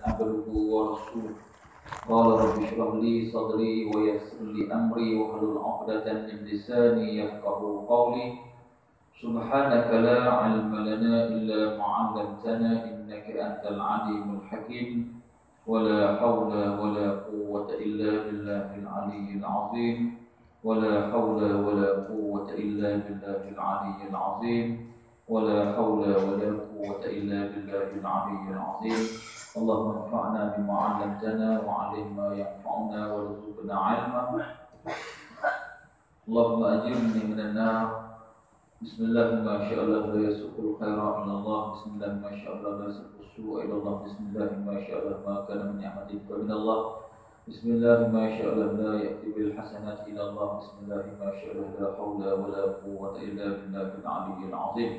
عبده ورسوله قال رب اشرح لي صدري ويسر لي أمري واحلل عقدة من لساني يفقهوا قولي سبحانك لا علم لنا إلا ما علمتنا إنك أنت العليم الحكيم ولا حول ولا قوة إلا بالله العلي العظيم ولا حول ولا قوة إلا بالله العلي العظيم ولا حول ولا قوة إلا بالله العلي العظيم اللهم انفعنا بما علمتنا وعلمنا ما ينفعنا وارزقنا علما اللهم أجرني من النار بسم الله ما شاء الله لا يسوق الخير إلى الله بسم الله ما شاء الله لا يسوق السوء إلى الله بسم الله ما شاء الله ما كان من نعمة فمن الله بسم الله ما شاء الله لا يأتي بالحسنات إلى الله بسم الله ما شاء الله لا حول ولا قوة إلا بالله العلي العظيم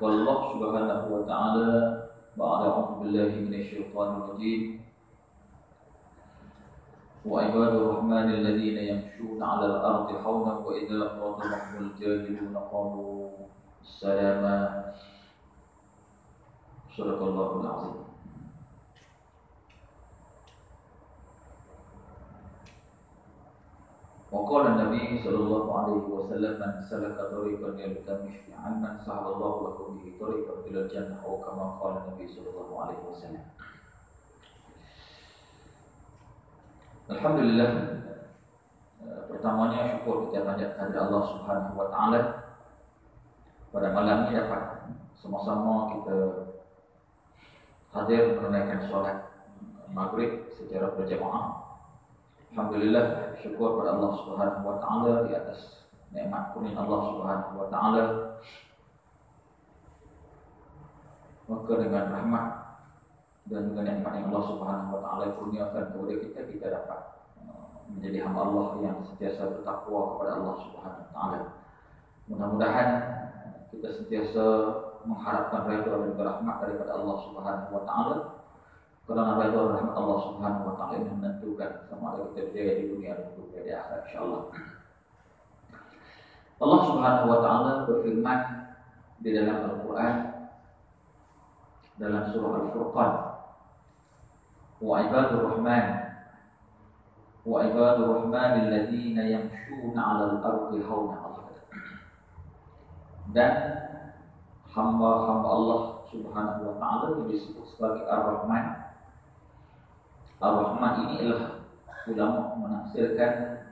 قال الله سبحانه وتعالى بعد أعوذ بالله من الشيطان الرجيم وعباد الرحمن الذين يمشون على الأرض حونا وإذا خاطبهم الجاهلون قالوا سلاما صدق الله العظيم. وقال النبي صلى الله عليه وسلم من سلك طريقا يلتمس فيه علما سهل الله له به طريقا إلى الجنة أو كما قال النبي صلى الله عليه وسلم. Alhamdulillah, pertamanya syukur kita panjat kepada Allah Subhanahu wa taala. Pada malam ini dapat sama-sama kita hadir menunaikan solat maghrib secara berjamaah. Alhamdulillah, syukur kepada Allah Subhanahu wa taala di atas nikmat kurnia Allah Subhanahu wa taala. Maka dengan rahmat dan dengan nikmat yang Allah Subhanahu wa taala kurniakan kepada kita, kita dapat menjadi hamba Allah yang sentiasa bertakwa kepada Allah Subhanahu wa taala. Mudah-mudahan kita sentiasa mengharapkan redha dan rahmat daripada Allah Subhanahu wa taala. Kerana redha dan rahmat Allah Subhanahu wa taala ini menentukan sama ada kita berjaya di dunia dan juga di akhirat insyaallah. Allah Subhanahu wa taala berfirman di dalam Al-Qur'an dalam surah Al-Furqan, wa ibadur rahman alladhina yamshuna 'alal ardi hauna. Dan hamba-hamba Allah Subhanahu wa taala yang disebut sebagai Ar-Rahman. Ar-Rahman ini adalah ulama menafsirkan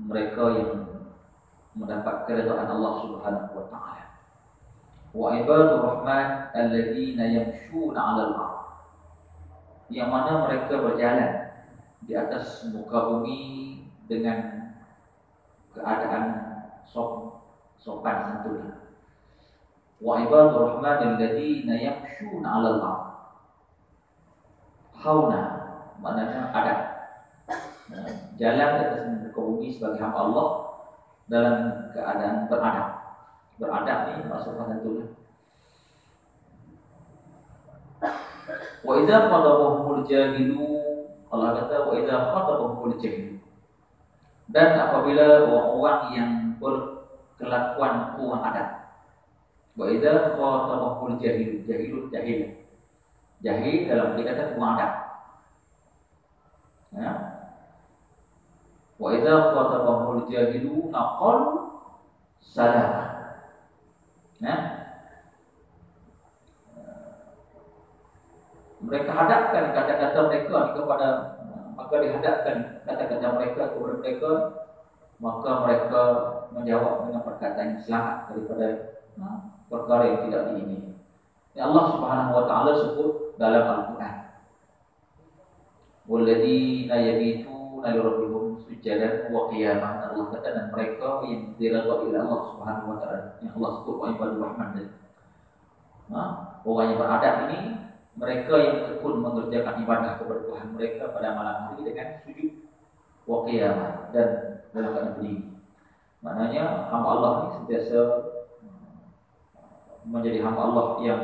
mereka yang mendapat keridhaan Allah Subhanahu wa taala. Wa ibadur rahman alladhina yamshuna 'alal ardh, yang mana mereka berjalan di atas muka bumi dengan keadaan sopan santun. Wa ibadur rahman alladhina yamshuna 'alal ardh hauna, maknanya adab, jalan di atas muka bumi sebagai hamba Allah dalam keadaan beradab. Beradab ni maksudnya tentunya. Wa idza qadabahumul jahilu, Allah kata wa idza qadabahumul jahilu, dan apabila orang-orang yang berkelakuan kurang adab. Wa idza qadabahumul jahilu, jahil dalam dikatakan kurang adab. Ya. Wa idza qadabahumul jahilu naqal salam. Mereka hadapkan kata-kata mereka kepada, maka dihadapkan kata-kata mereka kepada mereka, maka mereka menjawab dengan perkataan yang selamat daripada perkara yang tidak diingini. Allah Subhanahu wa taala sebut dalam Al-Quran, walladzina yabituna lirabbihim sujadan wa qiyaman. Allah kata, dan mereka yang diridhai oleh Allah Subhanahu wa taala, yang Allah sebut wa ibadur rahman. Orang yang beradab ini mereka yang tekun mengerjakan ibadah kepada Tuhan mereka pada malam hari dengan sujud wa qiyaman dan dalam keadaan berdiri. Maknanya hamba Allah ini sentiasa menjadi hamba Allah yang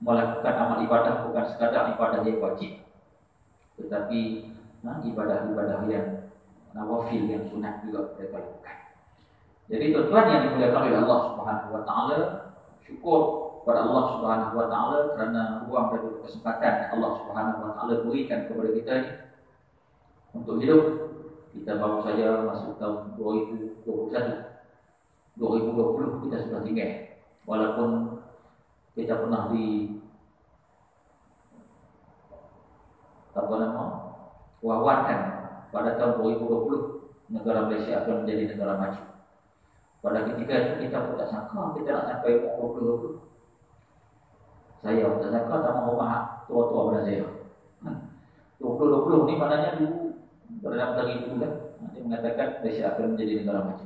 melakukan amal ibadah bukan sekadar ibadah yang wajib, tetapi ibadah-ibadah yang nawafil, yang sunat juga mereka lakukan. Jadi tuan-tuan yang dimuliakan oleh Allah Subhanahu wa taala, syukur kepada Allah Subhanahu wa taala kerana ruang dan kesempatan yang Allah Subhanahu wa taala berikan kepada kita ini untuk hidup. Kita baru saja masuk tahun 2021. 2020 kita sudah tinggal. Walaupun kita pernah wawarkan pada tahun 2020 negara Malaysia akan menjadi negara maju. Pada ketika itu kita pun tak sangka kita nak sampai 2020. Saya tak sangka tak mahu tua-tua pada saya. 2020 ni maknanya dulu dalam tahun itu kan dia mengatakan Malaysia akan menjadi negara maju.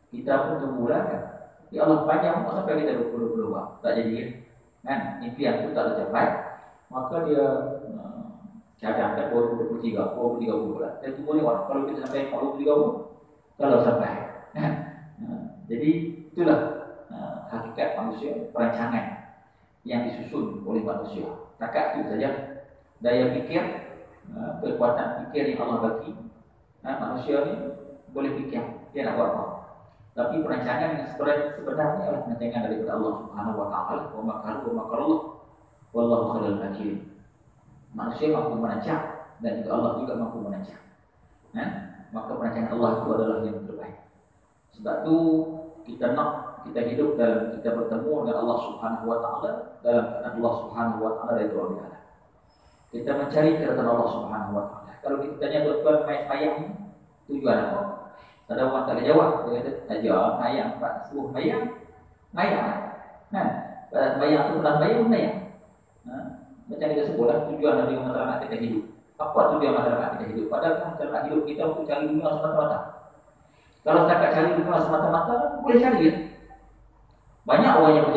Kita pun tunggulah kan. Ya Allah panjang sampai kita 2020 tak jadi kan. Impian itu tak tercapai. Maka dia cadangkan 2023, 2030 lah. Dan tunggu lewat. Kalau kita sampai 2030, kalau sampai. Jadi itulah hakikat manusia, perancangan yang disusun oleh manusia. Takat itu saja daya fikir, kekuatan fikir yang Allah bagi. Manusia ni boleh fikir, dia nak buat apa. Tapi perancangan yang sebenarnya adalah perancangan daripada Allah Subhanahu wa taala. Wa makaru wa makarullah wallahu khairul makirin. Manusia mampu merancang dan juga Allah juga mampu merancang. Maka perancangan Allah itu adalah yang terbaik. Sebab itu kita hidup dalam kita bertemu dengan Allah Subhanahu wa taala dalam keadaan Allah Subhanahu wa taala itu Allah. Kita mencari keridhaan Allah Subhanahu wa taala. Kalau kita tanya tuan-tuan main mayang ni tujuan apa? Ada orang tak jawab. Dia kata aja mayang suruh mayang. Mayang tu pernah mayang. Macam kita sebutlah tujuan dari masyarakat kita hidup. Apa tujuan masyarakat kita hidup? Padahal masyarakat hidup kita untuk cari dunia semata-mata. Kalau setakat cari dunia semata-mata, boleh cari ya. Banyak orang yang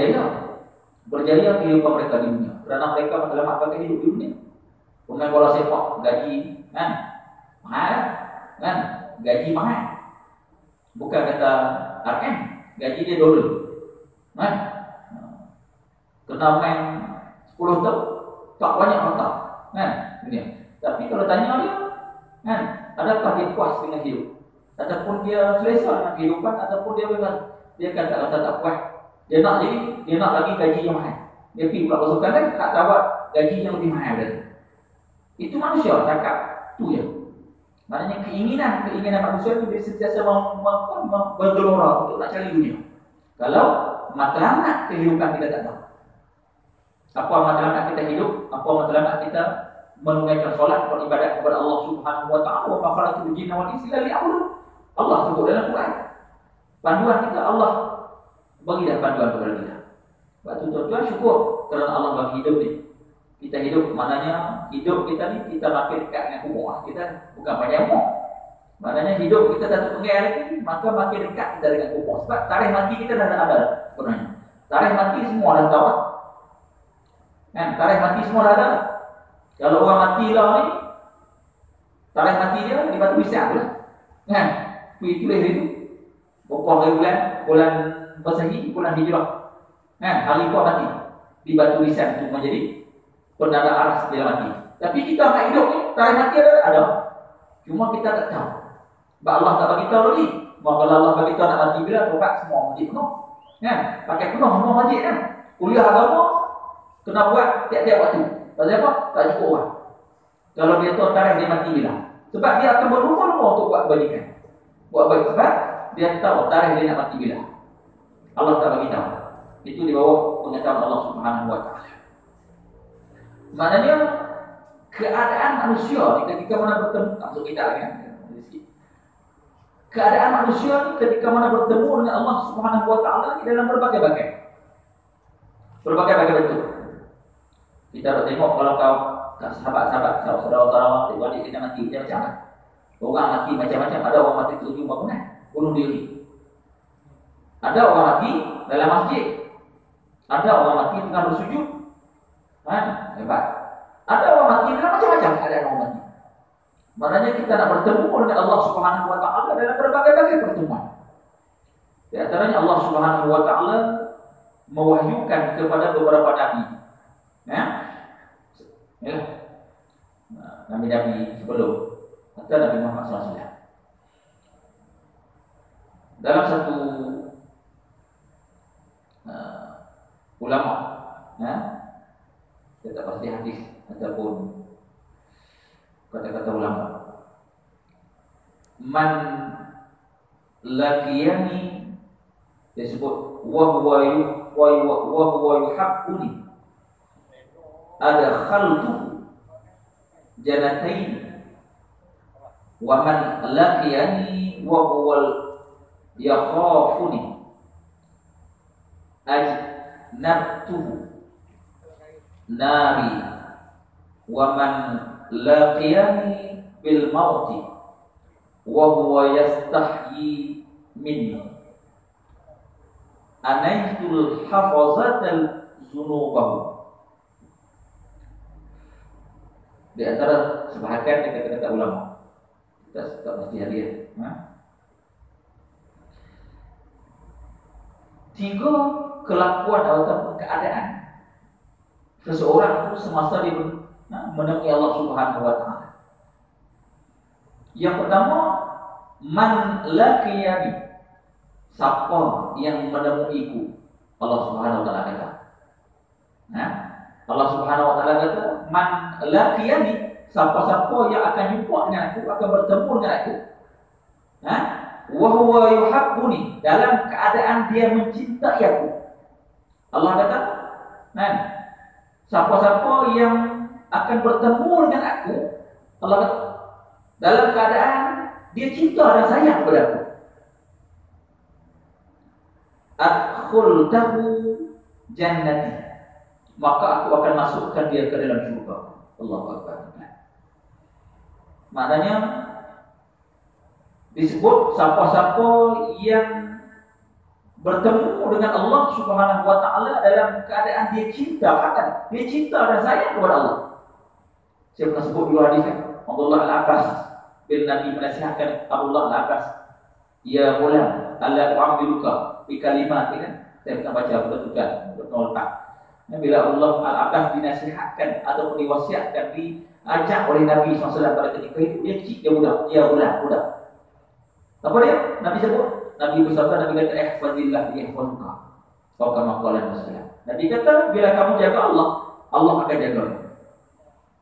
berjaya kehidupan mereka di dunia. Kerana mereka menyelamatkan hidup di dunia. Pemain bola sepak gaji mahal, gaji mahal. Bukan kata RM, gaji dia $. Kena main 10 tahun, tak banyak harta. Tapi kalau tanya dia, adakah dia puas dengan hidup? Ataupun dia selesa dengan kehidupan, ataupun dia kata rasa tak puas. Dia nak lagi gaji yang mahal. Dia pergi pula pasukan kan, tak dapat gaji yang lebih mahal lagi. Itu manusia cakap tu je. Maknanya keinginan manusia itu dia sentiasa bergelora untuk nak cari dunia. Kalau matlamat kehidupan kita tak tahu. Apa matlamat kita hidup, apa matlamat kita menunaikan solat, beribadat kepada Allah Subhanahu wa taala, wa ma khalaqtul jinna wal insa illa liya'budun. Allah sebut dalam Quran. Panduan kita Allah bagi dah panduan kepada kita. Sebab tu tuan-tuan syukur kerana Allah bagi hidup ni. Kita hidup maknanya hidup kita ni kita makin dekat dengan umur. Kita bukan banyak umur. Maknanya hidup kita satu penggal lagi, maka makin dekat kita dengan umur. Sebab tarikh mati kita dah ada sebenarnya. Tarikh mati semua dah tahu. Tarikh mati semua dah ada. Kalau orang mati lah ni, tarikh mati dia di batu bisang tu lah. Pergi tulis itu. Berapa bulan Masehi, bulan Hijrah. Hari buat mati. Di batu bisang tu menjadi penanda arah dia mati. Tapi kita nak hidup ni, tarikh mati ada. Cuma kita tak tahu. Sebab Allah tak bagi tahu lagi. Maka Allah bagi tahu nak mati bila tobat semua masjid penuh. Pakai penuh semua masjid kan. Kuliah agama kena buat tiap-tiap waktu. Pasal apa? Tak cukup orang. Kalau dia tahu tarikh dia mati bila. Sebab dia akan berlumba-lumba untuk buat kebaikan. Buat baik sebab dia tahu tarikh dia nak mati bila. Allah tak bagi tahu. Itu di bawah pengetahuan Allah Subhanahu wa taala. Maknanya keadaan manusia ketika mana bertemu, maksud kita kan? Keadaan manusia ketika mana bertemu dengan Allah Subhanahu wa taala dalam berbagai-bagai bentuk. Kita dah tengok kalau kau sahabat-sahabat, saudara-saudara, adik-adik kita mati macam mana? Orang mati macam-macam. Ada orang mati terjun bangunan, bunuh diri. Ada orang mati dalam masjid. Ada orang mati tengah bersujud. Hebat. Ada orang mati dalam macam-macam keadaan orang mati. Maknanya kita nak bertemu dengan Allah Subhanahu wa taala dalam berbagai-bagai pertemuan. Di antaranya Allah Subhanahu wa taala mewahyukan kepada beberapa nabi. Nabi-nabi sebelum atau Nabi Muhammad SAW. Dalam satu ulama. Ya, kita pasti hadis ataupun kata-kata ulama. Man laqiyani disebut wa huwa yuhaqquni adkhaltuhu jannatain wa man laqiyani wa huwa yakhafuni ajnabtuhu nari wa man laqiyani bil mauti wa huwa yastahyi minni anaitul hafazatal zunubahu. Di antara sebahagian kata-kata ulama kita mesti hadir. Tiga kelakuan atau keadaan seseorang itu semasa dia menemui Allah Subhanahu wa taala. Yang pertama, man laqiyani, siapa yang menemuiku. Allah Subhanahu wa taala kata. Allah Subhanahu wa taala kata, man laqiyani, siapa-siapa yang akan jumpa dengan aku, akan bertemu dengan aku. Wa huwa yuhabbuni, dalam keadaan dia mencintai aku. Allah kata, siapa-siapa yang akan bertemu dengan aku, Allah kata, dalam keadaan dia cinta dan sayang kepada aku. Adkhultahu jannati, maka aku akan masukkan dia ke dalam surga. Allahu Akbar. Maknanya disebut siapa-siapa yang bertemu dengan Allah Subhanahu wa taala dalam keadaan dia cinta, dia cinta dan sayang kepada Allah. Saya pernah sebut dua hadis Abdullah Al-Abbas bin Nabi menasihatkan Abdullah Al-Abbas, ya ghulam, alla u'ammiluka bi kalimat, kan? Saya pernah baca betul-betul untuk nolak. Bila Allah Al-Abbas dinasihatkan atau diwasiatkan, diajak oleh Nabi SAW pada ketika itu, dia kecil, dia budak, budak. Apa dia? Nabi sebut, Nabi bersabda, Nabi kata, ihfazillah yahfazuka. Atau kama qala Rasulullah. Nabi kata, bila kamu jaga Allah, Allah akan jaga.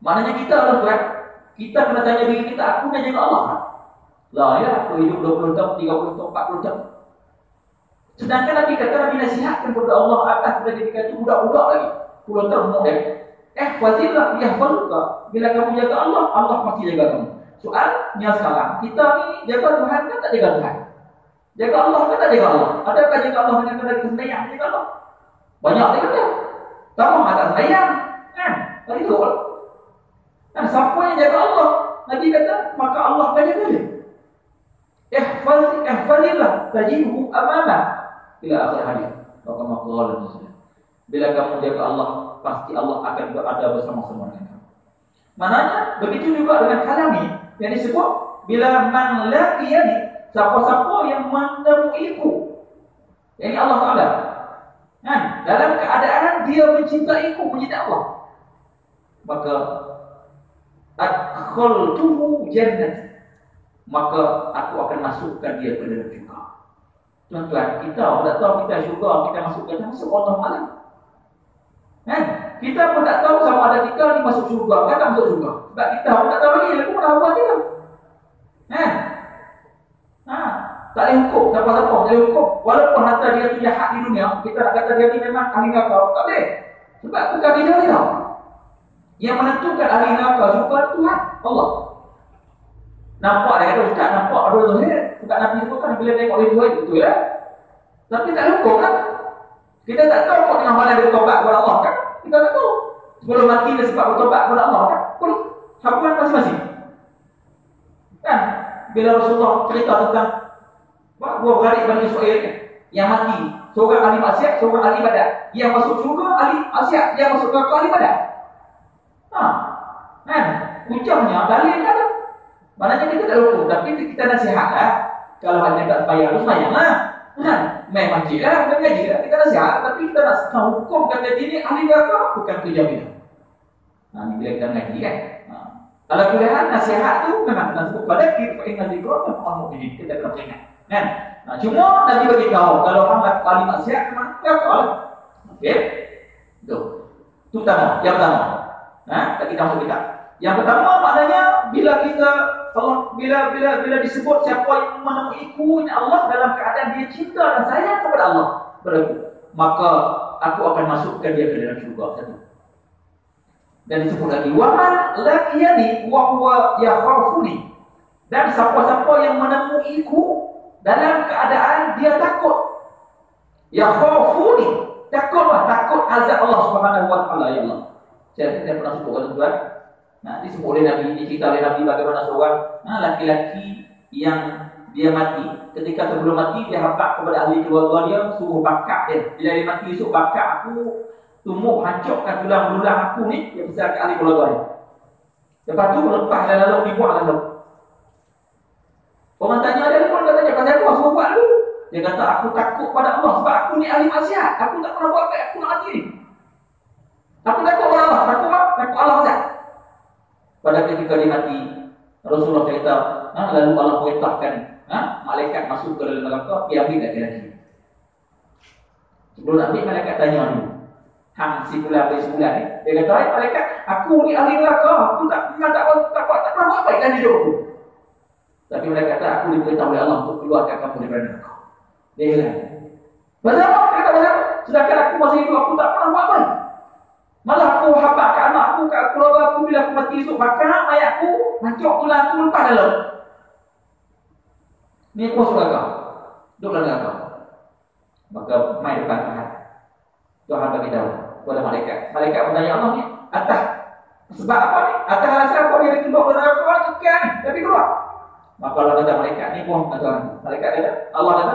Maknanya kita harus buat, kita kena tanya diri kita, aku nak jaga Allah kan? Lah ya, aku hidup 20 tahun, 30 tahun, 40 tahun. Sedangkan Nabi kata, Nabi nasihatkan kepada Allah atas ketika itu budak-budak lagi, 10 tahun muda. Ihfazillah yahfazuka. Bila kamu jaga Allah, Allah pasti jaga kamu. Soalnya sekarang, kita ni jaga Tuhan kan tak jaga Tuhan? Jaga Allah kan tak jaga Allah? Adakah jaga Allah dengan kadar kesenayang? Jaga Allah? Banyak dia. Kamu ada sayang, kan? Tadi tu. Dan siapa yang jaga Allah, Nabi kata, maka Allah akan jaga dia. Ihfazillah tajidhu amama. Bila akhir hadis, maka Allah. Bila kamu jaga Allah, pasti Allah akan berada bersama-sama dengan kamu. Maknanya begitu juga dengan kalami yang disebut, bila man laqiyani, siapa-siapa yang menemuiku, ini Allah Taala, kan? Dalam keadaan dia mencintaiku, mencintai Allah, maka adkhaltuhu jannati, maka aku akan masukkan dia ke dalam syurga. Tuan-tuan, kita tak tahu kita syurga, kita masukkan masuk Allah malam. Kan? Kita pun tak tahu sama ada kita ni masuk syurga, kan tak masuk syurga. Sebab kita pun tak tahu lagi, aku pun buat dia. Kan? Tak boleh hukum, siapa-siapa tak boleh hukum. Walaupun harta dia tu jahat di dunia, kita nak kata dia ni memang ahli neraka, tak boleh. Sebab bukan dia ni tau. Yang menentukan ahli neraka syurga Tuhan, Allah. Nampak dia kata, ustaz nampak ada Zuhair. Sebab Nabi sebutkan bila tengok oleh Zuhair, betul ya. Tapi tak boleh hukum kan? Kita tak tahu kok tengah malam dia bertobat kepada Allah kan? Kita tak tahu. Sebelum mati dia sebab bertobat kepada Allah kan? Boleh. Hakuan masing-masing. Kan? Bila Rasulullah cerita tentang dua beradik Bani Israel kan? Yang mati. Seorang ahli maksiat, seorang ahli ibadat. Yang masuk syurga ahli maksiat, yang masuk neraka ahli ibadat. Kan? Hujahnya dalilnya ada. Maknanya kita tak hukum. Tapi kita nasihat lah. Kalau hanya tak sembahyang, tu sembahyang lah. Kan? Main masjid lah, bukan gaji lah. Kita nasihat, tapi kita nak hukum kata dia ni ahli neraka, bukan kerja kita. Ni bila kita mengaji kan. Kalau pilihan nasihat tu memang kita sebut pada kita ingat zikr dan Allah ini kita kena ingat. Kan? Cuma Nabi bagi tahu kalau hang ahli maksiat memang neraka lah. Okey. Itu pertama, yang pertama. Kita masuk kita. Yang pertama maknanya bila kita Allah bila disebut siapa yang menemuiku Allah dalam keadaan dia cinta dan sayang kepada Allah padaku, maka aku akan masukkan dia ke dalam syurga. Satu. Dan disebut lagi waman laqiyani wa huwa yakhafuni, dan siapa-siapa yang menemuiku dalam keadaan dia takut. Yakhafuni, takut azab Allah Subhanahu wa taala. Ya Allah, saya pernah sebut pada tuan. Disebut oleh Nabi, dicerita oleh Nabi bagaimana seorang laki-laki yang dia mati. Ketika sebelum mati dia habaq kepada ahli keluarga dia, suruh bakar dia. Bila dia mati suruh bakar aku, tumbuh hancurkan tulang belulang aku ni, dia besar ke ahli keluarga dia. Lepas tu lepas dan lalu dibuang lalu. Orang tanya dia pun katanya pasal apa suruh buat dulu. Dia kata aku takut pada Allah sebab aku ni ahli maksiat. Aku tak pernah buat baik, aku nak mati ni. Aku takut pada Allah, takut Allah saja. Pada ketika dia mati, Rasulullah cerita, lalu Allah perintahkan malaikat masuk ke dalam neraka, dia ambil lagi. Sebelum ambil, malaikat tanya dulu. Hang si pula habis sebulan ni. Dia kata, hai malaikat, aku ni ahli neraka, aku tak pernah buat baik dalam hidup aku. Tapi malaikat kata, aku diperintah oleh Allah untuk keluarkan kamu daripada neraka. Dia hilang. Pasal apa? Kata pasal apa? Sedangkan aku masih hidup, aku tak pernah buat baik. Malah aku habaq ke anak aku, ke keluarga aku, bila aku mati esok bakar mayat aku, hancur tulang aku, lepas dalam. Ni aku masuk neraka. Duduk dalam neraka. Maka mai depan Tuhan. Tuhan bagi tahu kepada malaikat. Malaikat bertanya Allah ni, atas sebab apa ni? Atas alasan apa dia keluar dari neraka ni kekal ni, tapi keluar. Maka Allah kata malaikat ni pun Tuhan. Malaikat kata, Allah kata,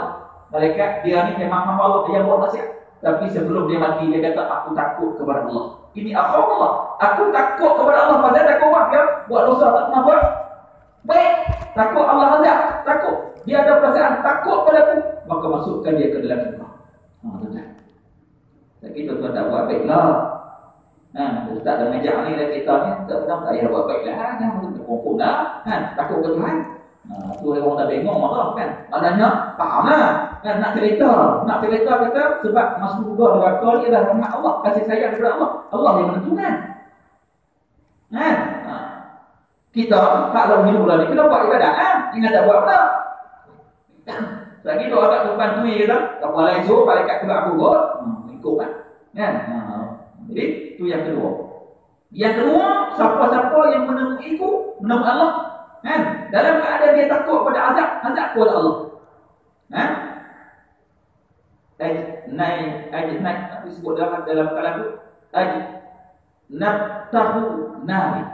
malaikat dia ni memang hamba Allah yang buat maksiat. Tapi sebelum dia mati dia kata aku takut kepada Allah. Ini akhir Allah. Aku takut kepada Allah. Pasal takut buat dia buat dosa tak pernah buat baik. Takut Allah azab. Takut. Dia ada perasaan takut pada aku. Maka masukkan dia ke dalam syurga. Tuan-tuan. Tapi tuan-tuan tak buat baiklah. Ustaz dan majak ni dah cerita ni tak pernah tak payah buat baiklah. Jangan terkumpul dah. Takut ke Tuhan. Tu orang dah bengong marah kan. Maknanya fahamlah. Nak cerita kita sebab masuk surga neraka ni adalah rahmat Allah, kasih sayang daripada Allah. Allah yang menentukan. Kita kalau hidup lah ni kena buat ibadat ingat tak buat apa. Lagi tu agak depan tu kita tak lain so malaikat keluar aku ikut kan. Jadi tu yang kedua. Yang kedua, siapa-siapa yang menemuiku, menemui Allah dalam keadaan dia takut pada azab kepada Allah. Naik disebut dalam kalam tu naftahu nari.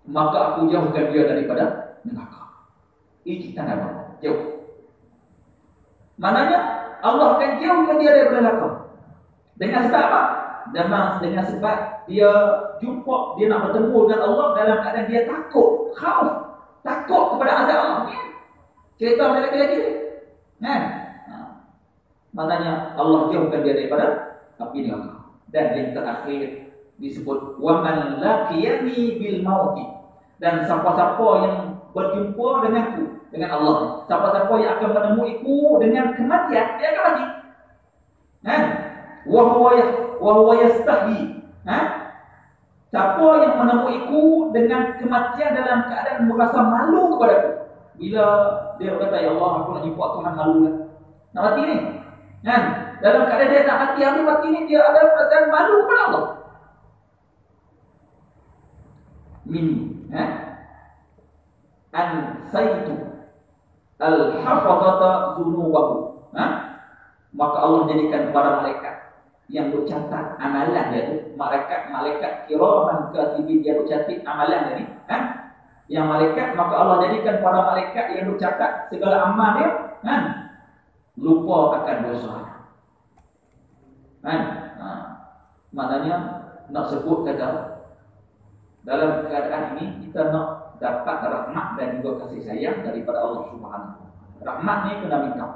Maka aku jauhkan dia daripada neraka. Ijtanab, jauh. Maknanya Allah akan jauhkan dia daripada neraka. Dengan sebab apa? Dengan sebab dia jumpa, dia nak bertemu dengan Allah dalam keadaan dia takut, khauf, takut kepada azab Allah. Cerita macam lagi. Maknanya Allah jauhkan dia daripada api neraka. Dan yang terakhir disebut waman laqiyani bil mauti, dan siapa-siapa yang berjumpa denganku, dengan Allah, siapa-siapa yang akan menemuiku dengan kematian, dia akan mati. Wa huwa yastahi. Siapa yang menemuiku dengan kematian dalam keadaan merasa malu kepadaku. Bila dia berkata, ya Allah, aku nak jumpa Tuhan, malu lah. Nak mati ni. Dalam keadaan dia nak mati, habis mati ni, dia ada perasaan malu kepada Allah. Mini. Ansaitu al-hafazata zunubahu. Maka Allah jadikan para malaikat yang bercatat amalan dia tu, malaikat kiraman katibin, dia bercatat amalan dia ni. Yang malaikat, maka Allah jadikan para malaikat yang bercatat segala amal dia, lupa akan dosa. Maknanya nak sebut kata dalam keadaan ini kita nak dapat rahmat dan juga kasih sayang daripada Allah Subhanahu. Rahmat ni kena minta.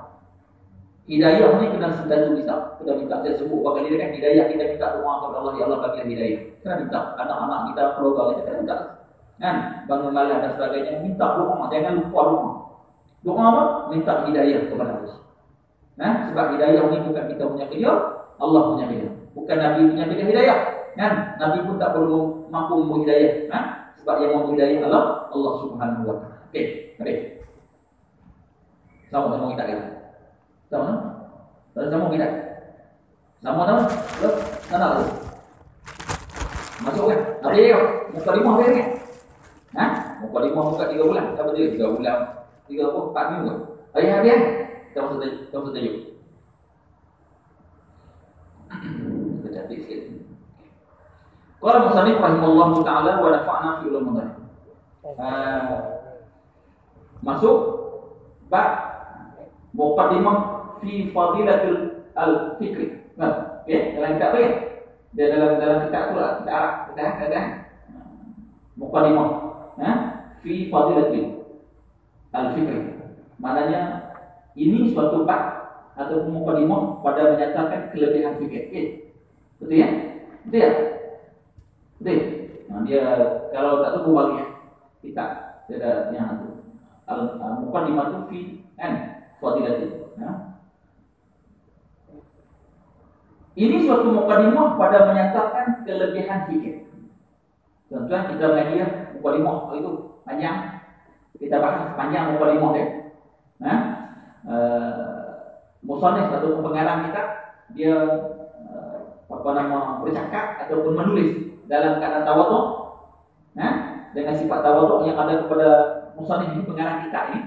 Hidayah ni kena selalu minta. Kena minta. Saya sebut bagi dia kan hidayah, kita minta doa kepada Allah, ya Allah bagi hidayah. Kena minta. Anak-anak kita, keluarga kita kena minta. Bangun malam dan sebagainya, minta doa, jangan lupa doa. Doa apa? Minta hidayah kepada Allah. Sebab hidayah ni bukan kita punya kerja, Allah punya kerja. Bukan Nabi punya kerja hidayah. Nabi pun tak perlu mampu memberi hidayah. Sebab yang memberi hidayah Allah Subhanahu wa taala. Okey, mari. Sama-sama kita kata. Sama? Sama kita. Sama-sama. Sana tu. Masuk kan? Ada dia. Muka 5 hari kan? Muka 5 muka 3 bulan. Apa dia? 3 bulan. 3 apa? 4 minggu. Hari kan? Kita masuk tajuk. Kita cantik sikit. Qala musannif rahimahullahu taala wa nafa'na fi ulumul hadis. Masuk bab muqaddimah fi fadilatul al-fikri. Okey, dalam kitab apa? Dia dalam kitab tu lah, kita arah, dah. Muqaddimah, fi fadilatul al-fikri. Maknanya ini suatu bab atau muqaddimah pada menyatakan kelebihan fikir. Betul ya? Betul ya? Betul. Dia kalau tak tahu bagi kita ada yang itu. Muqaddimah tu fi fadilatul. Ini suatu muqaddimah pada menyatakan kelebihan fikir. Tuan-tuan, kita mengaji muqaddimah itu panjang. Kita bahas panjang muqaddimah dia. Musannif atau pengarang kita dia bercakap ataupun menulis dalam keadaan tawadhu, dengan sifat tawadhu yang ada kepada musannif ini, pengarang kita ini,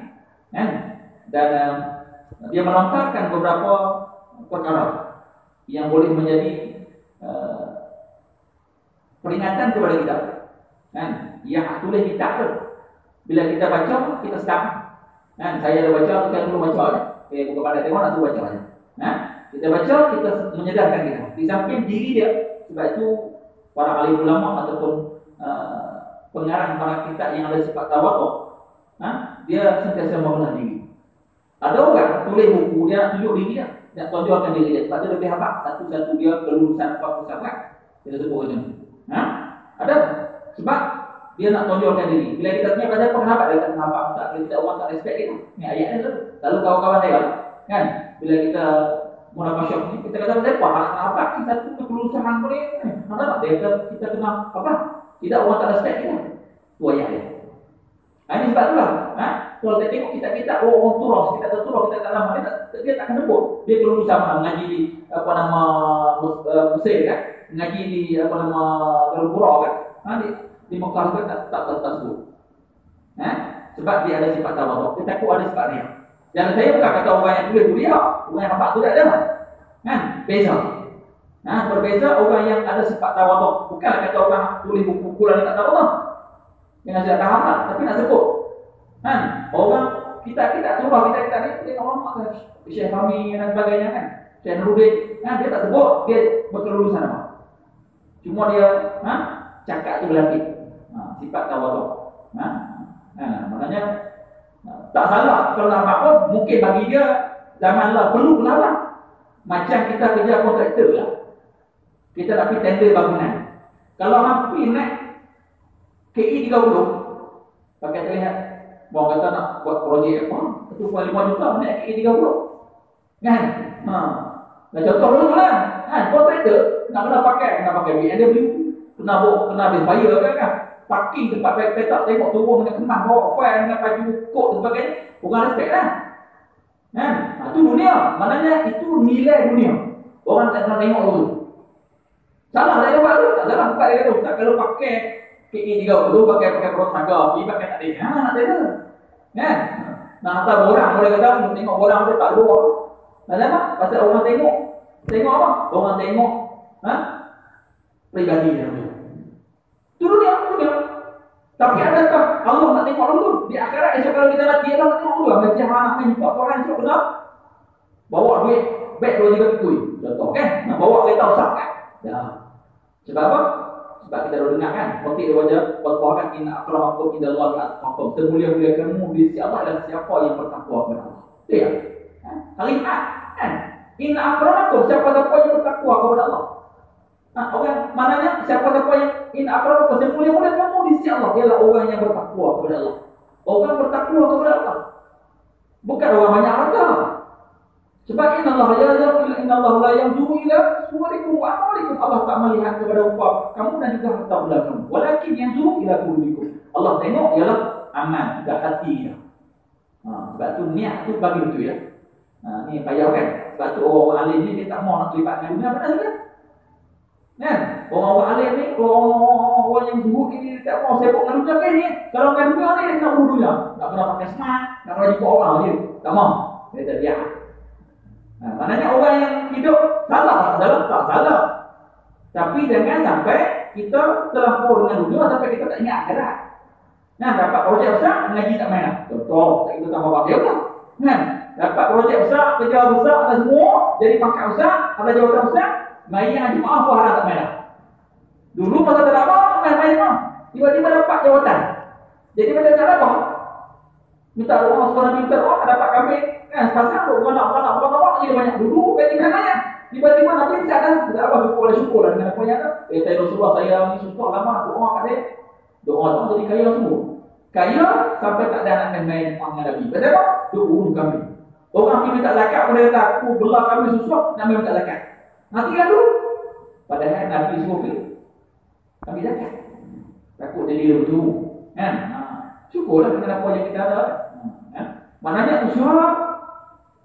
dan dia melontarkan beberapa perkara yang boleh menjadi peringatan kepada kita. Yang tulis kita tu, bila kita baca kita sedap. Saya dah baca, saya belum baca. Bukan pada tengok, nak baca aja. Kita baca, kita menyedarkan kita. Di samping diri dia, sebab itu para alim ulama ataupun pengarang para kitab yang ada sifat tawadhu, dia sentiasa mengenal diri. Ada orang tulis buku dia nak tunjuk diri dia, nak tonjolkan diri dia. Sebab dia lebih hebat. Satu-satu dia kelulusan apa pusat. Kita sebut macam tu. Ada sebab dia nak tonjolkan diri. Bila kita tanya pada apa, kenapa dia tak nampak tak? Bila kita orang tak respect dia. Ni ayatnya tu. Lalu kawan-kawan saya kan, bila kita munakasyah ni, kita kata siapa apa ni satu kelulusan boleh. Ada tak dia kita kena apa? Tidak orang tak respect kita. Tu ayat dia. Ini sebab itulah. Kalau kita tengok kita orang turus, kita tak turus, kita tak lama, dia tak akan sebut. Dia kelulusan mana mengaji di apa nama Mesir kan, mengaji di apa nama Darul Qura kan. Di Mekah juga tak sebut. Sebab dia ada sifat tawadhu. Kita takut ada sifat dia. Dan saya bukan kata orang yang tulis tu dia, orang yang nampak tu tak ada. Beza. Berbeza orang yang ada sifat tawadhu. Bukan kata orang tulis buku-buku lain tak tawadhu. Dengan saya faham tak, tapi nak sebut. Orang kita turun kita ni tengok orang Syekh Fahmi dan sebagainya kan. Syekh Nurudin, dia tak sebut dia berkelulusan apa. Cuma dia cakap tu berlatih. Sifat tawadhu. Maknanya tak salah kalau nak apa mungkin bagi dia zaman lah perlu kenapa. Macam kita kerja kontraktor lah. Kita nak pergi tender bangunan. Kalau hampir naik KI 30 pakai terlihat bawa kata nak buat projek apa itu pun 5 juta naik KI 30 kan. Nah contoh dulu lah kontraktor nak kena pakai BMW, kena bayar kan. Parking tempat petak tengok turun dengan kemah bawa file dengan baju kod dan sebagainya, bukan respect lah. Itu dunia, maknanya itu nilai dunia. Orang tak pernah tengok dulu. Salah saya buat tu, tak salah tempat dia tu. Tak kalau pakai KI 30 pakai perut naga, pergi pakai tak ada. Tak ada. Kan? Nah, hantar orang boleh kata tengok orang dia tak luar. Kenapa? Pasal orang tengok apa? Orang tengok pribadi dia. Itu dunia. Tapi adakah Allah nak tengok dulu? Di akhirat esok kalau kita mati Allah nak tengok dulu. Macam anak main jumpa Tuhan esok benar. Bawa duit beg 2-3 pikul. Contoh kan? Nak bawa kereta usah kan? Ya. Sebab apa? Sebab kita dah dengar kan? Seperti dia wajah berkuahkan inna akramakum indallahi atqakum. Semulia-mulia kamu di sisi Allah adalah siapa yang bertakwa kepada Allah. Betul ya? Kalimat kan? Inna akramakum, siapa-siapa yang bertakwa kepada Allah. Orang maknanya siapa-siapa yang in akramakum semulia-mulia kamu di sisi Allah ialah orang yang bertakwa kepada Allah. Orang bertakwa kepada Allah. Bukan orang banyak harta. Sebab innallaha la yanzuru ila suwarikum wa amwalikum. Allah tak melihat kepada rupa kamu dan juga harta benda kamu. Walakin yanzuru ila qulubikum. Allah tengok ialah amal juga hati dia. Sebab tu niat tu bagi betul ya. Ni payah kan. Sebab tu orang alim ni dia tak mau nak terlibat dengan dunia benar kan? Kan? Orang alim ni, orang yang zuhud ni tak mau sibuk dengan dunia kan ni. Kalau dengan dunia ni dia nak urus dunia. Tak pernah pakai smart, nak pernah jumpa orang je. Tak mau. Dia tak biar. Maknanya orang yang hidup salah tak salah. Tapi jangan sampai kita terlampau dengan dunia sampai kita tak ingat akhirat. Dapat projek besar, mengaji tak main lah. Contoh, tak kita tambah pasir lah. Dapat projek besar, kerja besar, ada semua, jadi pangkat besar, ada jawatan besar, mari yang Jumaat pun harap tak main lah. Dulu masa tak apa, main lah. Tiba-tiba dapat jawatan. Jadi macam cara apa? Minta orang sekolah minta orang, dapat kambing. Pasal orang jadi banyak dulu, kan aja. Tiba-tiba nanti bisa kan, tidak apa, syukur lah dengan apa yang ada. Saya Rasulullah, saya ni susah lama, doa kat saya. Doa tu jadi kaya semua. Kaya sampai tak ada anak main-main dengan Nabi. Betul tak? Itu urus kami. Orang pergi minta zakat, mereka kata, aku belah kami susah, nak minta zakat. Nanti kan dulu. Padahal Nabi semua pergi. Kami zakat. Takut jadi begitu. Syukurlah dengan apa yang kita ada. Maknanya usaha.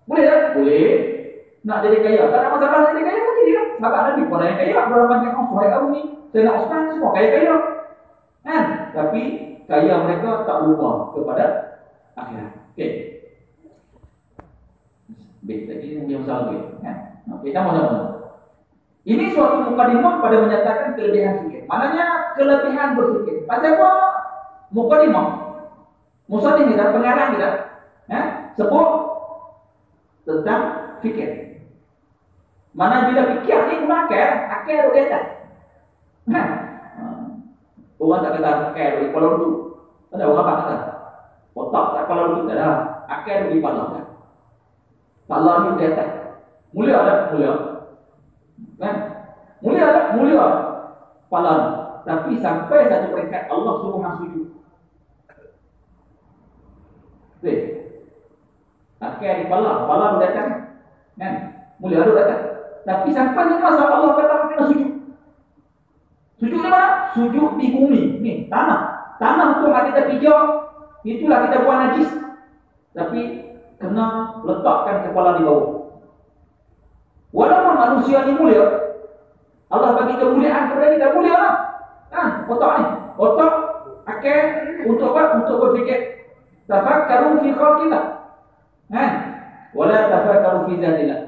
Boleh tak? Boleh. Nak jadi kaya. Tak ada masalah jadi kaya pun jadi kan. Sebab Nabi pun ada yang kaya. Berapa banyak orang suhai aku ni. Saya nak Osman semua kaya-kaya. Tapi kaya mereka tak lupa kepada akhirat. Okey. Baik, tadi yang salah duit. Okey, sama-sama. Ini suatu mukadimah pada menyatakan kelebihan fikir. Maknanya kelebihan berfikir. Pasal apa? Mukadimah. Musannif kita, pengarang kita, sebut tentang fikir. Mana bila fikir ni makar, akal ada atas. Orang tak kata akal di kepala dulu. Ada orang apa kata? Otak tak kepala dulu tak ada. Akal di kepala kan. Kepala ni di atas. Mulia tak? Mulia. Kan? Mulia tak? Mulia. Kepala ni. Tapi sampai satu peringkat Allah suruh hang sujud. Okey. Akal di kepala di atas kan? Mulia di atas. Tapi sampai satu masa Allah kata kena sujud. Sujud di mana? Sujud di bumi. Ni, tanah. Tanah tu kita pijak. Itulah kita buat najis. Tapi kena letakkan kepala di bawah. Walaupun manusia ni mulia, Allah bagi kemuliaan kepada kita, mulia lah. Otak ni. Otak, akal, untuk apa? Untuk berfikir. Tafakkaru fi khalqillah. Wala tafakkaru fi zatillah.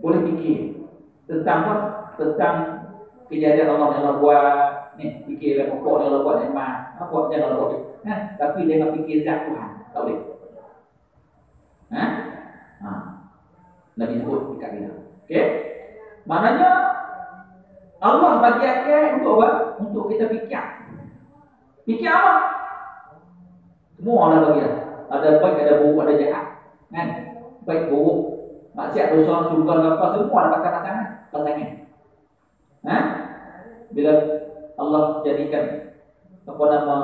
Boleh fikir tentang apa? Tentang kejadian Allah yang Allah buat. Ni, fikir pokok yang Allah buat nikmat. Apa yang Allah buat? Tapi jangan fikir zat Tuhan. Tak boleh. Nabi sebut dekat kita. Okey? Maknanya Allah bagi akal untuk apa? Untuk kita fikir. Fikir apa? Semua Allah bagi dah. Ada baik, ada buruk, ada jahat. Baik, buruk, maksiat, dosa, surga, apa semua ada pasangan. Bila Allah jadikan apa nama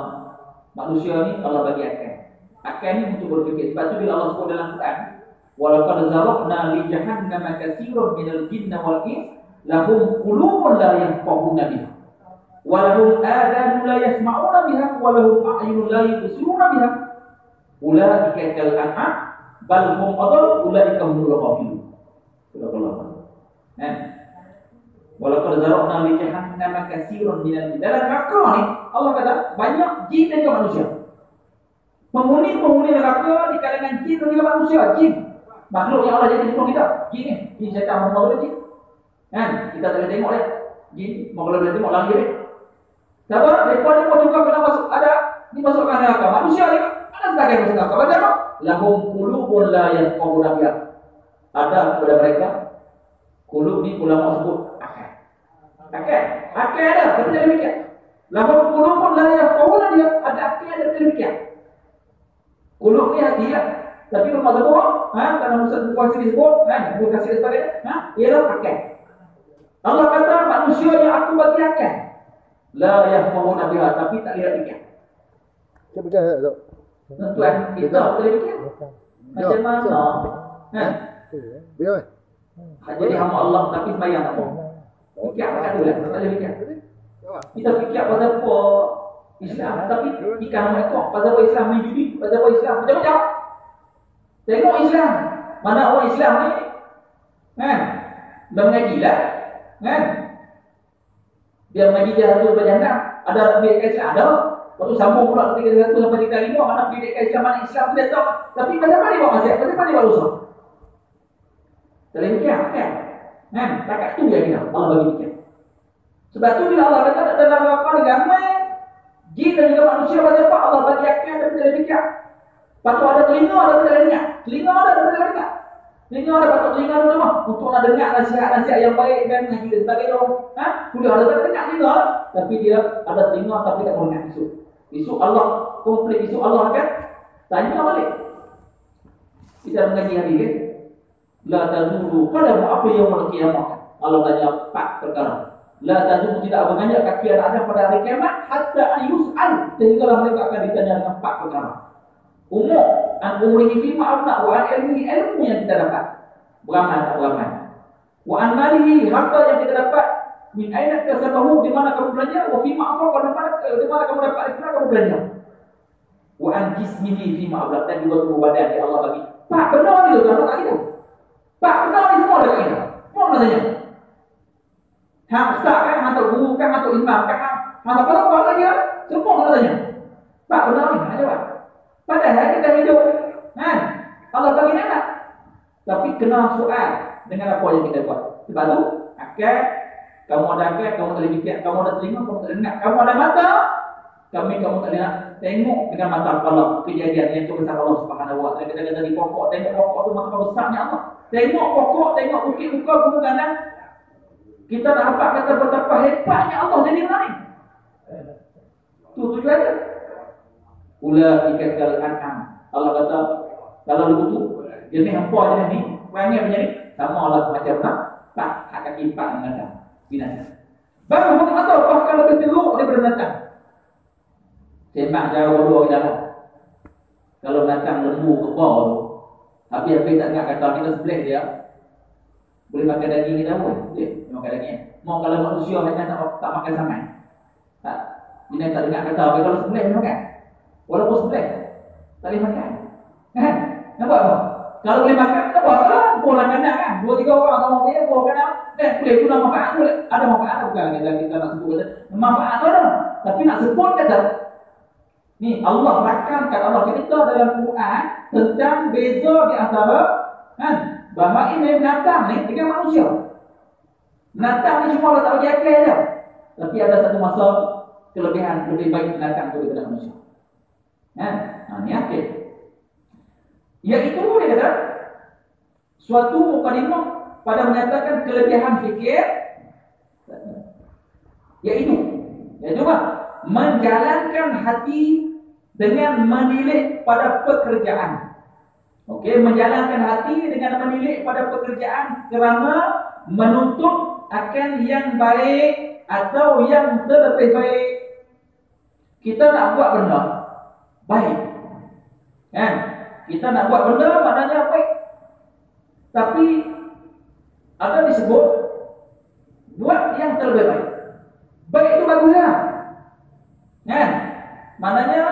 manusia ni, Allah bagi akal. Akal ni untuk berfikir. Sebab tu bila Allah sebut dalam Quran, walaqad zara'na li jahannama katsiran minal jinni wal ins lahum qulubun la yafqahuna biha wa lahum adhanun la yasma'una biha wa lahum a'yunun la yubsiruna biha ulaika kal an'am bal hum adall ulaika humul ghafilun. Walaqad zara'na li jahannama katsiran minal jinni. Dalam neraka ni Allah kata banyak jin dan juga manusia. Penghuni neraka di kalangan jin dan juga manusia. Jin makhluk yang Allah jadi sebelum kita. Jin ni, jin syaitan mau jin. Kita tak boleh tengok dia. Jin mau boleh tengok lagi dia. Sabar, mereka pun juga kena masuk, ada dimasukkan neraka. Manusia ni ada sebagai masuk neraka. Baca apa? Lahum qulubun la yafqahuna biha. Ada kepada mereka qulub ni ulama sebut akal ada, tapi tak demikian. Lahum qulubun la yafqahuna biha. Ada akal ada demikian. Qulub ni hati lah. Tapi rumah sebut, kalau Ustaz bukan sini sebut, bukan sini sebagainya, ialah akal. Allah kata manusia yang aku bagi akal, la yafqahuna biha, tapi tak lihat fikir. Dia betul tak? Tuan kita boleh fikir. Macam mana? Betul. Jadi hamba Allah tapi sembahyang tak mau. Fikir apa dulu lah, tak boleh fikir. Kita fikir pasal apa Islam, tapi ikan mereka pasal apa Islam ni judi, pasal apa Islam macam-macam. Tengok Islam, mana orang Islam ni, kan? Dah mengaji lah, kan? Dia mengaji dia harus berjana, ada pendidikan Islam, ada. Lepas tu sambung pula ketika 1 sampai 3 mana pendidikan Islam, mana Islam tu datang. Tapi pasal apa dia buat maksiat? Pasal apa dia buat dosa? Tak boleh fikir, kan? Kan? Takat tu yang kita Allah bagi fikir. Sebab tu bila Allah kata dalam Al-Quran agama, jin dan juga manusia pasal apa? Allah bagi akal dan tidak fikir. Patut ada telinga, ada tidak dengar. Telinga ada tidak dengar. Telinga ada patut telinga tu mah untuk nak dengar nasihat-nasihat yang baik dan ngaji dan sebagainya. Kuliah ada tak dengar telinga, tapi dia ada telinga tapi tak boleh dengar. Esok Allah komplit, esok Allah akan tanya balik. Kita mengaji hari ni. La tazulu qadamu apa yang kiamat. Allah tanya 4 perkara. La tazulu tidak berganjak kaki anak Adam pada hari kiamat hatta yus'al, sehinggalah mereka akan ditanya dengan 4 perkara. Umur an umrihi fi ma'amna wa ilmihi, ilmu yang kita dapat. Beramal tak beramal. Wa an malihi, harta yang kita dapat. Min aina kasabahu, di mana kamu belanja? Wa fi ma'afaqa, di mana kamu dapat, di mana kamu belanja? Wa an jismihi fi ma'abla, dan juga tubuh badan yang Allah bagi. Pak, benar ni tu, tak kita. Pak, benar ni semua dekat kita. Semua katanya. Hang ustaz kan, hang tok guru kan, hang tok imam kan, hang apa lagi kan? Semua katanya. Pak, benar ni, hang jawab. Padahal kita hidup, kan? Allah bagi nikmat. Tapi kena soal dengan apa yang kita buat. Sebab tu, akal, kamu ada akal, kamu tak boleh fikir, kamu ada telinga, kamu tak boleh dengar, kamu ada mata, kamu tak boleh tengok dengan mata Allah kejadian yang itu besar Allah Subhanahu wa taala. Kita kata di pokok, tengok pokok tu mata besarnya Allah. Tengok pokok, tengok bukit buka gunung kanan. Kita nak nampak kata betapa hebatnya Allah jadi lain. Tu tujuannya. Ulaika kal an'am. Allah kata kalau begitu, jenis apa jenis ni? Orangnya macam ni, sama Allah macam tak kaki 4 dengan binatang. Baru hukum atau bahkan lebih teruk daripada binatang. Sembah jauh dua ke dalam. Kalau datang lembu kebal tu, habis-habis tak nak kata kita sebelah dia, boleh makan daging kita pun. Boleh makan daging. Mau kalau manusia hanya tak makan sama. Tak. Bina tak dengar kata, tapi kalau sebelah dia makan. Walaupun sebelah, tak boleh makan. Kan? Nampak tak? Kalau boleh makan, tak apa lah. Boleh kanak kan? 2-3 orang sama dia, boleh kanak. Boleh guna manfaat, boleh. Ada manfaat bukan? Kita nak sebut kata. Manfaat tu ada. Tapi nak sebut kata, ni Allah rakamkan, Allah cerita dalam Quran tentang beza di antara kan bahaya dan binatang ni dengan manusia. Binatang ni cuma Allah tak bagi akal je. Tapi ada satu masa kelebihan lebih baik binatang tu daripada manusia. Kan? Ni akal. Iaitu dia kata suatu mukadimah pada menyatakan kelebihan fikir, yaitu apa? Menjalankan hati dengan menilik pada pekerjaan. Okey, menjalankan hati dengan menilik pada pekerjaan kerana menuntut akan yang baik atau yang terlebih baik. Kita nak buat benda baik. Kan? Kita nak buat benda maknanya baik. Tapi ada disebut buat yang terlebih baik. Baik itu baguslah. Kan? Maknanya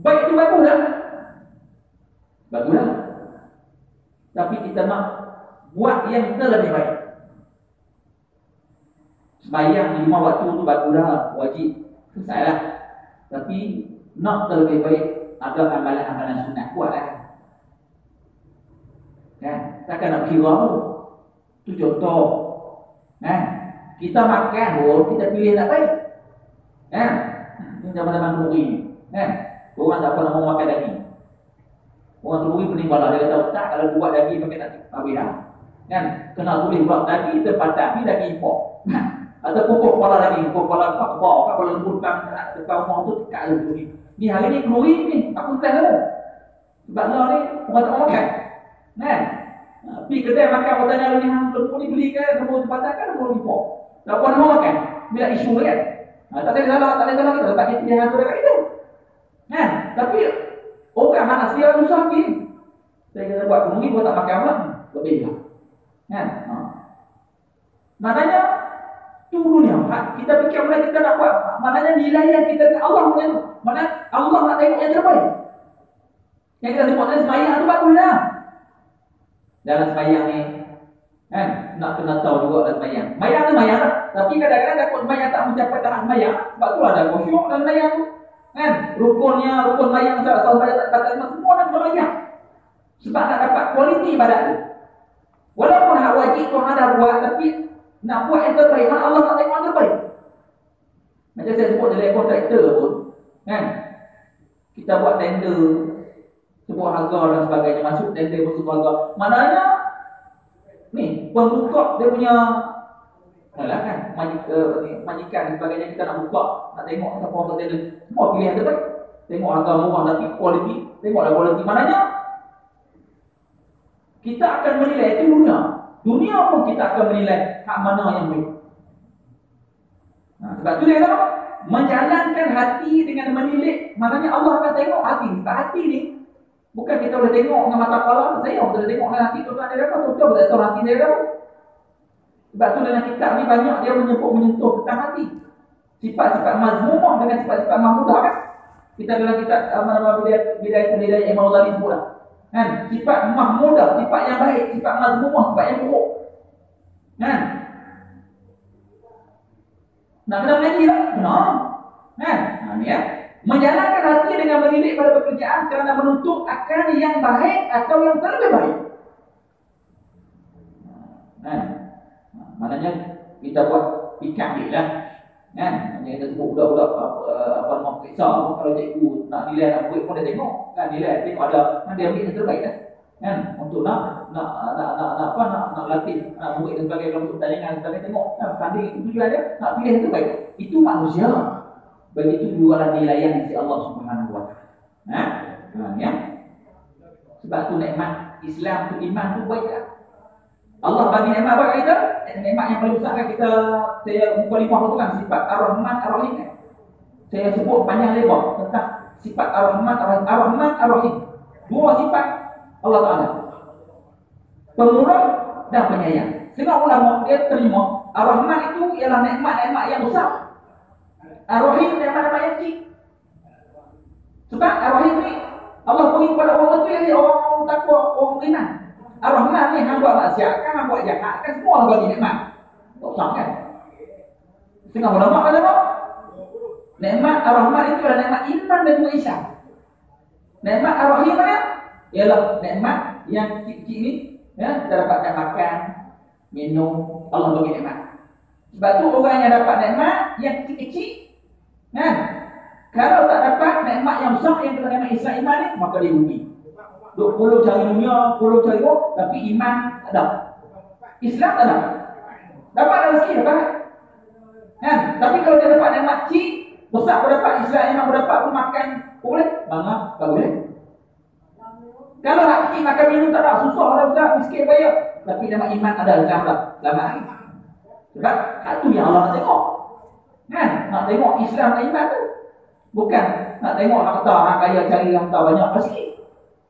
baik itu baguslah. Baguslah. Tapi kita nak buat yang terlebih baik. Sembahyang 5 waktu tu baguslah, wajib. Selesailah. Tapi nak terlebih baik, ada amalan-amalan sunat buatlah. Kan? Takkan nak kira tu. Tu contoh. Kan? Kita makan pun kita pilih nak baik. Kan? Ini zaman-zaman Nuri. Kan? Orang tak pernah mau makan daging. Orang Nuri pening bala, dia kata tak kalau buat daging pakai tak habis dah. Kan? Kena tulis pula daging terpadat ni daging impor. Atau pokok kepala daging, pokok kepala kebau, kepala lembut depan rumah tu dekat Nuri. Ni hari ni Nuri ni, aku test dah. Sebab lah ni orang tak mau makan. Kan? Pergi kedai makan orang tanya ni hang lembut ni beli ke lembut tempatan kan lembut impor. Tak puan mau makan. Bila isu kan. Tak ada salah kita lepas kita pilihan tu dekat itu. Kan? Tapi orang manusia susah ni. Saya kata buat mungkin buat tak makan lah, lebih lah. Kan? Maknanya itu dunia. Kita fikir mulai kita nak buat. Maknanya nilai yang kita Allah punya tu. Maknanya Allah nak tengok yang terbaik. Yang kita sebut tadi sembahyang tu bagus dah. Dalam sembahyang ni, kan? Nak kena tahu juga dalam sembahyang. Sembahyang tu sembahyang lah. Tapi kadang-kadang takut sembahyang tak mencapai tahap sembahyang. Sebab tu ada khusyuk dalam sembahyang tu. Kan? Rukunnya, rukun sembahyang solat sembahyang tak batal semua dalam sembahyang. Sebab nak dapat kualiti ibadat tu. Walaupun hak wajib Tuhan dah buat, tapi nak buat yang terbaik, Allah nak tengok yang terbaik. Macam saya sebut dalam kontraktor pun, kan? Kita buat tender, sebuah harga dan sebagainya, masuk tender pun sebuah harga. Maknanya, ni, pembuka dia punya, kan, majikan dan sebagainya, kita nak buka, nak tengok siapa orang tender. Semua pilih yang terbaik. Tengok harga murah, tapi kualiti, tengoklah kualiti. Maknanya, kita akan menilai itu dunia. Dunia pun kita akan menilai hak mana yang baik. Sebab tu dia kata, menjalankan hati dengan menilik. Maknanya Allah akan tengok hati. Sebab hati ni, bukan kita boleh tengok dengan mata kepala. Saya boleh tengok dengan hati tuan dia apa. Tuan boleh tahu hati dia apa. Sebab tu dalam kitab ni banyak dia menyentuh tentang hati. Sifat-sifat mazmumah dengan sifat-sifat mahmudah kan. Kita dalam kitab bidayah Imam Ghazali sebut lah. Kan? Sifat mahmudah, sifat yang baik, sifat mazmumah, sifat yang buruk. Kan? Nak kena mengaji tak? Kena. Kan? Ni ya. Menjalankan hati dengan mendidik pada pekerjaan kerana menuntut akan yang baik atau yang terlebih baik. Kan? Maknanya kita buat pikir ni lah. Kan? Yang kita sebut budak-budak apa nama periksa kalau cikgu nak nilai nak murid pun dia tengok. Kan nilai tengok ada kan dia ambil yang terbaik kan. Kan? Untuk nak latih murid dan sebagainya kalau untuk pertandingan dan sebagainya tengok. Kan tanding itu juga dia nak pilih yang terbaik. Itu manusia. Begitu juga nilai yang di Allah Subhanahu wa taala. Ya. Sebab tu nikmat Islam tu iman tu baik tak? Allah bagi nikmat apa kita? Nikmat yang paling besar kan saya mukallafah tu kan sifat Ar-Rahman Ar-Rahim kan. Saya sebut panjang lebar tentang sifat Ar-Rahman Ar-Rahman Ar-Rahim. Dua sifat Allah Taala. Pemurah dan penyayang. Setengah ulama dia terima Ar-Rahman itu ialah nikmat-nikmat yang besar. Ar-Rahim nikmat-nikmat yang kecil. Sebab Ar-Rahim ni Allah beri kepada orang tu yang orang takwa, orang beriman. Ar-Rahman ni hang buat maksiat kan, hang buat jahat kan, semua Allah bagi nikmat. Tak usah kan? Setengah ulama kata apa? Nikmat Ar-Rahman itu adalah nikmat iman dan juga Islam. Nikmat Ar-Rahim ni ialah nikmat yang kecil-kecil ni, ya, kita dapat makan, minum, Allah bagi nikmat. Sebab tu orang yang dapat nikmat yang kecil-kecil, kan? Kalau tak dapat nikmat yang besar yang kita nikmat Islam iman ni, maka dia rugi. 20 cari dunia, 10 cari roh, tapi iman tak ada. Islam tak ada. Dapat rezeki dapat. Kan? Tapi kalau dia dapat nikmat kecil, besar pun dapat, Islam iman pun dapat, pun makan boleh, bangga tak boleh. Kalau hak kecil makan minum tak ada, susah ada besar, miskin bayar. Tapi nikmat iman ada, Islam tak. Selamat hari. Sebab hak tu yang Allah nak tengok. Kan? Nak tengok Islam dan iman tu. Bukan nak tengok harta, orang kaya cari harta banyak pasti.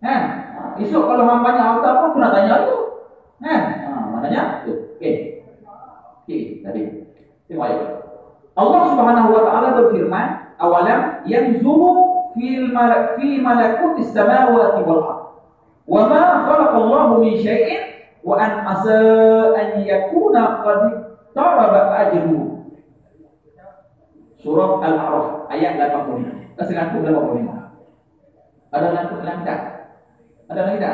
Kan? Esok kalau hang banyak harta pun kena tanya tu. Kan? Maknanya tu. Okey. Tadi. Tengok ayat. Allah Subhanahu wa taala berfirman, "Awalam yanzuru fi malakutis samawati wal ardh. Wa ma khalaqa Allahu min syai'in wa an asa an yakuna qad taraba ajruhu." Surah Al-A'raf ayat 85. Kita 85. Ada dalam kitab? Ada lagi tak?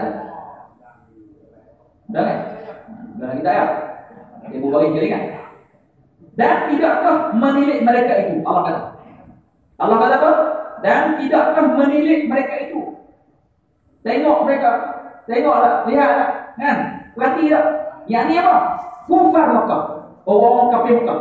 Ada kan? Ada lagi tak ya? Ibu bagi jaringan. Dan tidakkah menilik mereka itu? Allah kata. Allah kata apa? Dan tidakkah menilik mereka itu? Tengok mereka. Tengoklah, lihatlah. Kan? Perhati tak? Yang ni apa? Kufar Makkah. Orang kafir Makkah.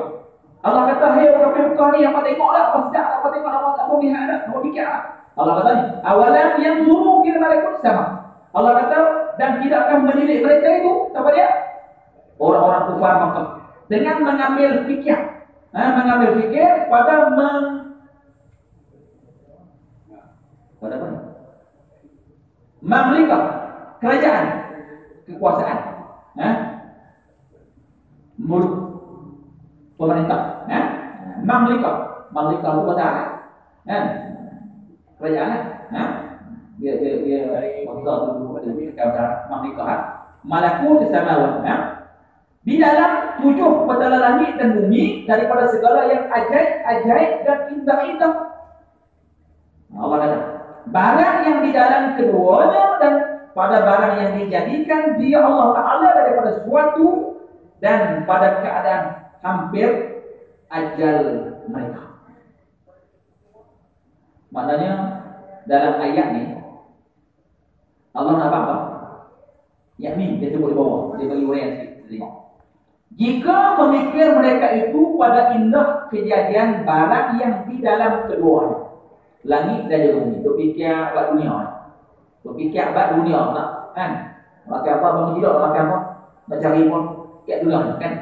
Allah kata, "Hei orang kafir Makkah ni, apa tengoklah, apa sedap, apa tengok, apa lihat dah, apa fikir dah." Allah kata ni, "Awalam yang suruh fil malakut sama." Allah kata, dan tidakkah menilik mereka itu? Apa dia? Orang-orang kufar Makkah. Dengan mengambil fikir. Mengambil fikir pada pada apa? Mamlika. kerajaan, kekuasaan, mulk, pemerintah, mamlika kekuasaan, kerajaan, dia kuasa dulu pada mamlika, malakut samawat, di dalam 7 petala langit dan bumi daripada segala yang ajaib dan indah-indah. Allah kata, barang yang di dalam keduanya dan pada barang yang dijadikan dia Allah Ta'ala daripada sesuatu dan pada keadaan hampir ajal mereka. Maknanya dalam ayat ni Allah nak apa? Yakni dia sebut di bawah, dia bagi uraian sikit tengok. Jika memikir mereka itu pada indah kejadian barang yang di dalam keduanya, langit dan bumi, berfikir abad dunia, berfikir abad dunia tak kan? Makan apa bangun tidur, makan apa, nak cari pun kat dunia kan?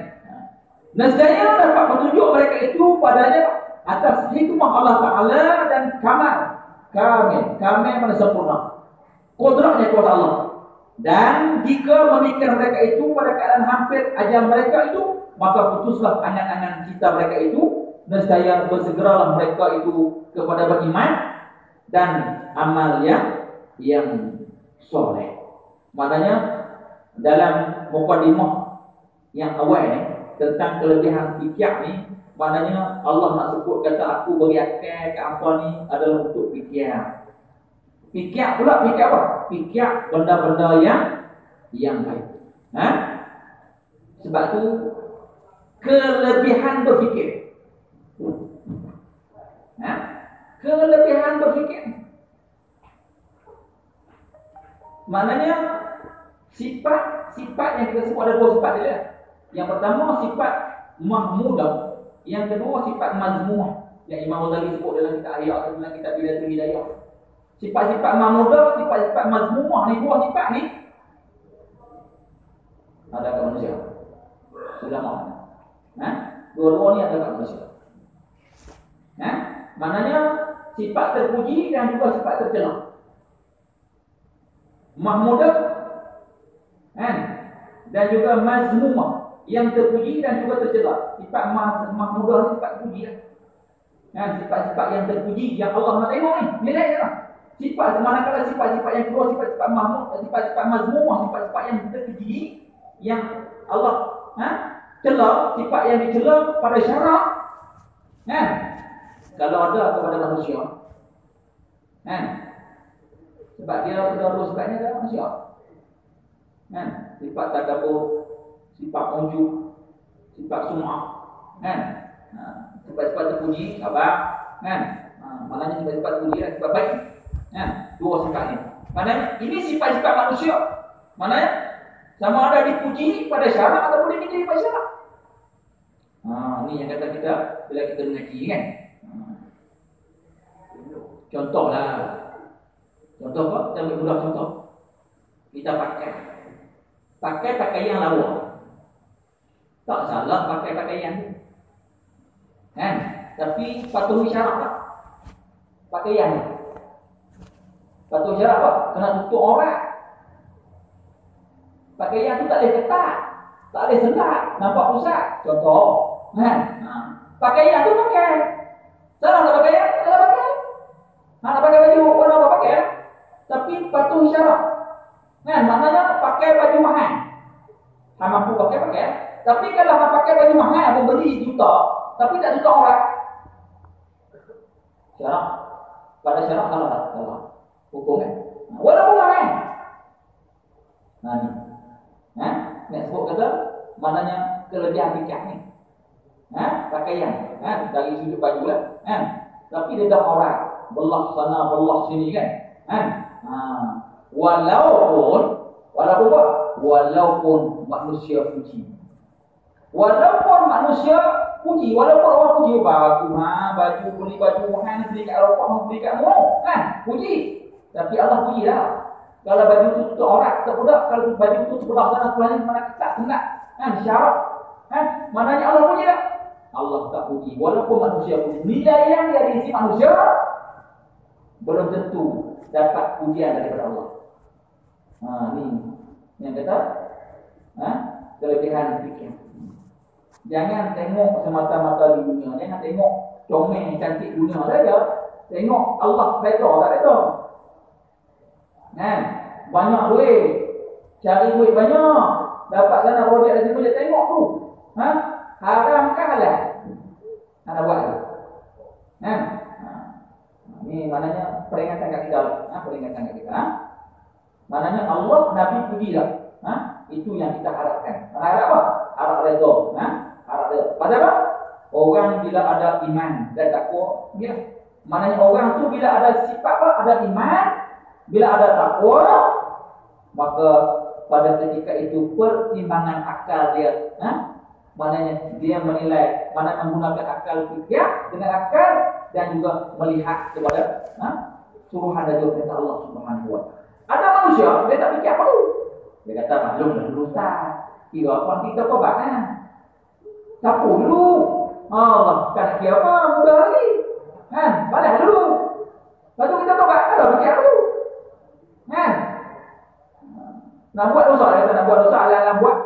Nescaya dapat petunjuk mereka itu padanya atas hikmah Allah Ta'ala dan kamil mana sempurna kodratnya kuasa Allah. Dan jika memikir mereka itu pada keadaan hampir ajal mereka itu, maka putuslah angan-angan cita mereka itu, nescaya bersegeralah mereka itu kepada beriman dan amal yang soleh. Maknanya dalam mukadimah yang awal ni tentang kelebihan fikir ni, maknanya Allah nak sebut kata aku beri akal ke apa ni adalah untuk fikir. Fikir pula fikir apa? Fikir benda-benda yang baik. Sebab tu kelebihan berfikir. Kelebihan berfikir. Maknanya sifat yang kita sebut ada 2 sifat dia. Yang pertama sifat mahmudah, yang kedua sifat mazmumah. Yang Imam Ghazali sebut dalam kitab Ihya, dalam kitab Bidayatul Hidayah. Sifat-sifat mahmudah, sifat-sifat mazmumah ni, 2 sifat ni ada kat manusia. Sudah mana? Dua-dua ni ada kat manusia. Maknanya sifat terpuji dan juga sifat tercela. Mahmudah dan juga mazmumah, yang terpuji dan juga tercela. Sifat mahmudah ni sifat terpuji sifat-sifat yang terpuji yang Allah nak tengok ni, nilai dia lah. Sifat manakala sifat-sifat yang kedua, sifat-sifat mahmud, sifat-sifat mazmumah, sifat-sifat yang terpuji yang Allah cela, sifat yang dicela pada syarak kalau ada kepada manusia sebab dia kedua-dua sifatnya adalah manusia sifat takabur, sifat ujub, sifat sum'ah sifat-sifat terpuji sabar maknanya sifat-sifat terpuji dan sifat baik. 2 sifat ni. Maknanya ini sifat-sifat manusia. Maknanya sama ada dipuji pada syarak ataupun dipuji pada syarak. Ni yang kata kita bila kita mengaji kan. Contohlah. Contoh apa? Kita ambil mudah contoh. Kita pakai pakaian lawa. Tak salah pakai pakaian. Tapi patuhi syarak tak? Pakaian ni. Patuhi syarak apa? Kena tutup aurat. Pakaian tu tak boleh ketat, tak boleh sendat, nampak pusat. Contoh, pakaian tu pakai. Salah tak pakaian? Salah pakai. Nak pakai baju warna apa pakai? Tapi patuhi syarak. Maknanya pakai baju mahal. Mampu pakai. Tapi kalau nak pakai baju mahal, aku beli juta, tapi tak tutup aurat. Syarak. Pada syarak salah tak? Salah. Hukum walaupun mahal. Ni. Nak sebut kata maknanya kelebihan fikir ni. Pakaian. Dari sudut baju lah. Tapi dia dah aurat. Belah sana, belah sini kan. Walaupun manusia puji. Walaupun manusia puji, walaupun orang puji baju beli baju mahal, beli kat Eropah, beli kat mall, puji. Tapi Allah puji dah. Kalau baju tu tutup aurat, tak budak. Kalau baju tu sebelah sana, sebelah ni, mana ketat, enggak. Syarat. Maknanya Allah puji tak? Allah tak puji. Walaupun manusia puji. Nilai yang dari isi manusia, belum tentu dapat pujian daripada Allah. Ni yang kata kelebihan fikir. Jangan tengok semata-mata di dunia, jangan tengok comel cantik dunia saja. Tengok Allah redha tak redha. Banyak duit, cari duit banyak, dapat sana projek dari sini, tengok tu. Haram ke halal? Anda buat tu. Ini maknanya peringatan kat kita. Peringatan kat kita. Maknanya Allah Nabi puji dah. Itu yang kita harapkan. Harap apa? Harap redha. Harap redha. Pasal apa? Orang bila ada iman dan takwa, dia. Maknanya orang tu bila ada sifat apa? Ada iman, bila ada takwa, maka pada ketika itu pertimbangan akal dia, maknanya dia menilai, mana menggunakan akal fikir dengan akal dan juga melihat kepada suruhan dan perintah Allah Subhanahu wa taala. Ada manusia dia tak fikir apa tu. Dia kata maklumlah dulu Ustaz. Kira apa kita tobat sapu dulu. Allah kata kira apa mudah lagi. Balas dulu. Lepas tu kita tobat ada fikir apa tu. Nak buat dosa, dia kata nak buat dosa alam buat.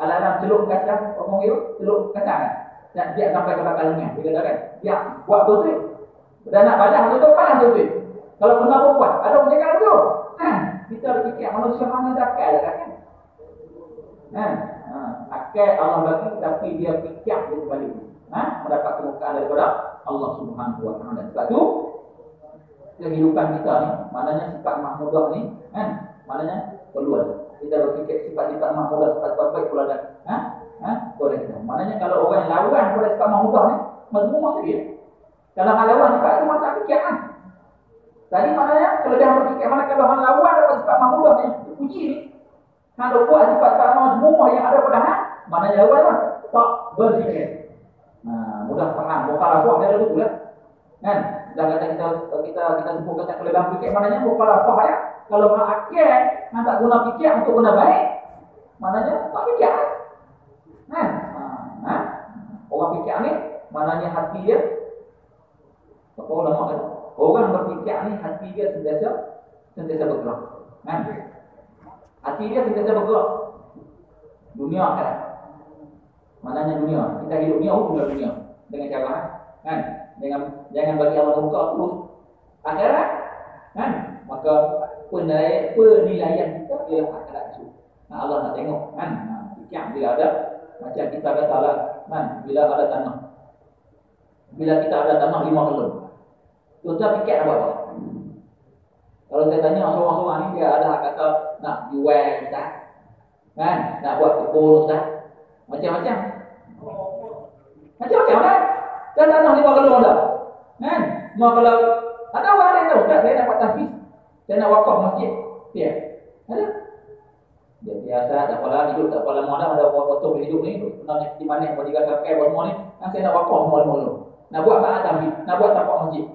Alam celup kacang, ngomong dia, celup kacang. Dan dia sampai ke bakal minyak. Dia kata kan, dia buat betul. Dan nak balas betul, balas betul. Kalau pernah buat, ada orang cakap tu. Kita fikir manusia mana dah akal dah kan. Akal Allah bagi tapi dia fikir dia kembali. Mendapat kemukaan daripada Allah Subhanahu wa taala. Sebab tu kehidupan kita ni, maknanya sifat mahmudah ni, maknanya perlu ada. Kita berfikir sifat-sifat mahmudah, sifat-sifat baik pula ada. Boleh kita. Maknanya kalau orang yang lawan pada sifat mahmudah ni, mazmum maksud dia. Kalau hal lawan sifat itu masa fikir Tadi maknanya kalau dia berfikir mana kalau hal lawan dapat sifat mahmudah ni, puji ni. Kalau buat sifat-sifat mazmum yang ada pada maknanya lawan lah. Tak berfikir. Mudah faham. Mukhalafah dia dulu lah. Dah kata kita sebut kata kelebihan fikir maknanya mukhalafah dia. Kalau hak akal, tak guna fikir untuk guna baik, maknanya tak fikir. Orang fikir ni, maknanya hati dia. Apa ulama kata? Orang berfikir ni hati dia sentiasa bergerak. Hati dia sentiasa bergerak. Dunia akhirat. Maknanya dunia. Kita hidup dunia. Dengan cara jangan bagi Allah buka terus akhirat. Maka penilaian kita ialah akhirat itu. Allah nak tengok fikir bila ada macam kita kata lah bila ada tanah. Bila kita ada tanah 5 kelon. Kita fikir apa? Kalau saya tanya seorang-seorang ni dia ada kata nak jual Ustaz. Nak buat kebun Ustaz. Macam-macam kan? Dan tanah 5 kelon dah. Mau kalau ada orang yang tahu Ustaz saya dapat tahfiz. Saya nak wakaf masjid. Dia. Ada. Dia biasa tak apalah hidup tak apalah mana ada foto hidup ni sebenarnya di mana yang berdiga sampai semua ni. Saya nak wakaf semua. Nak buat tahfiz, nak buat tapak masjid.